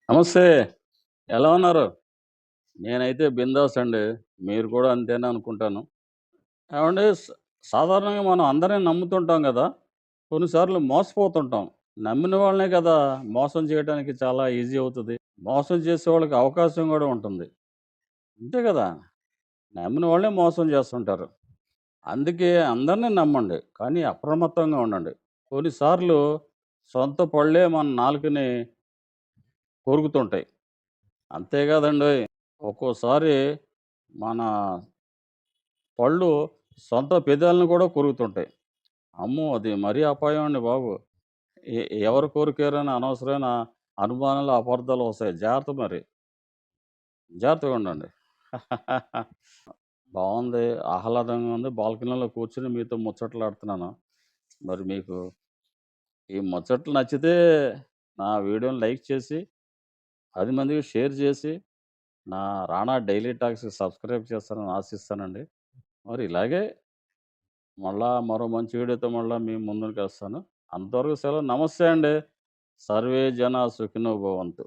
నమస్తే. ఎలా ఉన్నారు? నేనైతే బిందాస్ అండి. మీరు కూడా అంతేనా అనుకుంటాను. ఏవండీ సాధారణంగా మనం అందరిని నమ్ముతుంటాం గదా! కొన్నిసార్లు మోసపోతుంటాం. నమ్మిన వాళ్ళనే కదా మోసం చేయడానికి చాలా ఈజీ అవుతది. మోసం చేసేవాళ్ళకి అవకాశం గూడా ఉంటుంది. అంతే గదా! నమ్మిన వాళ్ళే మోసం చేస్తుంటారు. అందుకే అందరిని నమ్మండి. కానీ అప్రమత్తంగా ఉండండి. కొన్నిసార్లు సొంత పళ్ళే మన నాలుకని కొరుకుతుంటాయి. అంతే కాదండోయ్! ఒక్కోసారి మన పళ్ళు సొంత పెదాలను కూడా కొరుకుతుంటాయి. అమ్మో! అది మరీ అపాయం అండి బాబు. ఎ ఎవరు కొరికారని అనవసరమైన అనుమానాలు, అపార్థాలు వస్తాయి. జాగ్రత్త మరి. జాగ్రత్తగా ఉండండి. బావుంది. ఆహ్లాదంగా ఉంది. బాల్కనీలో కూర్చొని మీతో ముచ్చట్లాడుతున్నాను. మరి మీకు ఈ ముచ్చట్లు నచ్చితే నా వీడియోని లైక్ చేసి, 10 మందికి షేర్ చేసి, నా రానా డైలీ టాక్స్‌కి సబ్స్క్రైబ్ చేస్తారని ఆశిస్తానండి. మరి ఇలాగే మరో మంచి వీడియోతో మీ ముందుకొస్తాను. అంతవరకు సెలవు. నమస్తే అండి. సర్వే జన సుఖినో భవంతు.